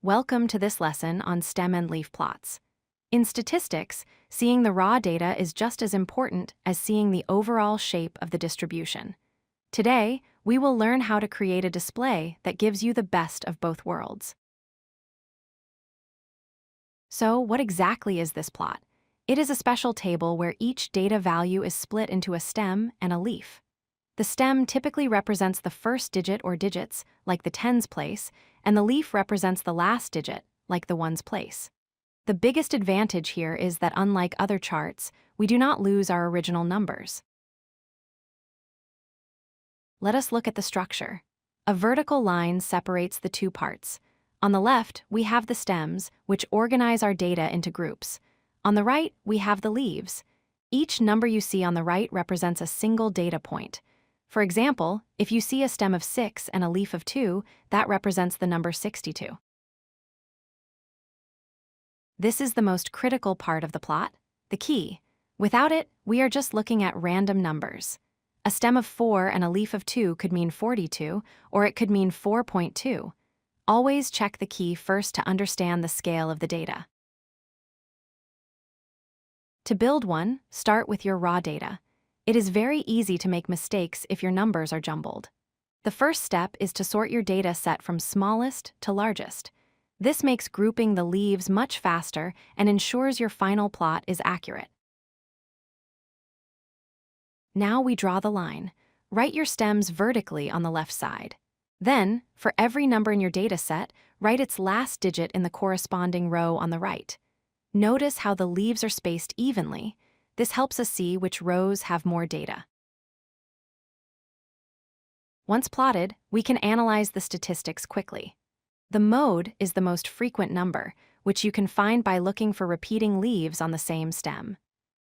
Welcome to this lesson on stem and leaf plots. In statistics, seeing the raw data is just as important as seeing the overall shape of the distribution. Today, we will learn how to create a display that gives you the best of both worlds. So, what exactly is this plot? It is a special table where each data value is split into a stem and a leaf. The stem typically represents the first digit or digits, like the tens place, and the leaf represents the last digit, like the ones place. The biggest advantage here is that unlike other charts, we do not lose our original numbers. Let us look at the structure. A vertical line separates the two parts. On the left, we have the stems, which organize our data into groups. On the right, we have the leaves. Each number you see on the right represents a single data point. For example, if you see a stem of 6 and a leaf of 2, that represents the number 62. This is the most critical part of the plot, the key. Without it, we are just looking at random numbers. A stem of 4 and a leaf of 2 could mean 42, or it could mean 4.2. Always check the key first to understand the scale of the data. To build one, start with your raw data. It is very easy to make mistakes if your numbers are jumbled. The first step is to sort your data set from smallest to largest. This makes grouping the leaves much faster and ensures your final plot is accurate. Now we draw the line. Write your stems vertically on the left side. Then, for every number in your data set, write its last digit in the corresponding row on the right. Notice how the leaves are spaced evenly. This helps us see which rows have more data. Once plotted, we can analyze the statistics quickly. The mode is the most frequent number, which you can find by looking for repeating leaves on the same stem.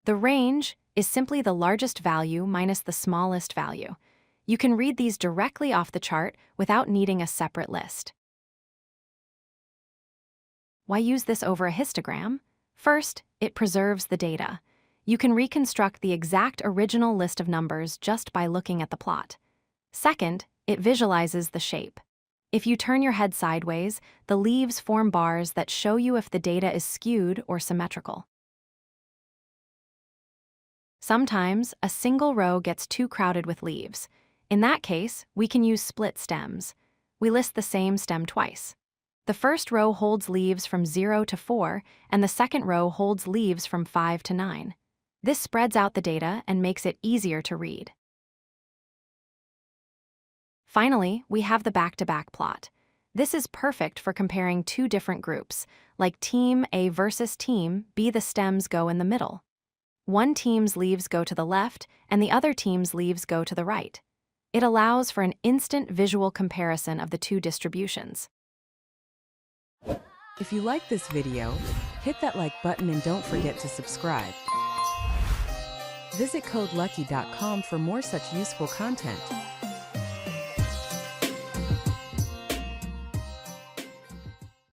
The range is simply the largest value minus the smallest value. You can read these directly off the chart without needing a separate list. Why use this over a histogram? First, it preserves the data. You can reconstruct the exact original list of numbers just by looking at the plot. Second, it visualizes the shape. If you turn your head sideways, the leaves form bars that show you if the data is skewed or symmetrical. Sometimes, a single row gets too crowded with leaves. In that case, we can use split stems. We list the same stem twice. The first row holds leaves from 0 to 4, and the second row holds leaves from 5 to 9. This spreads out the data and makes it easier to read. Finally, we have the back-to-back plot. This is perfect for comparing two different groups, like Team A versus Team B. The stems go in the middle. One team's leaves go to the left, and the other team's leaves go to the right. It allows for an instant visual comparison of the two distributions. If you like this video, hit that like button and don't forget to subscribe. Visit codelucky.com for more such useful content.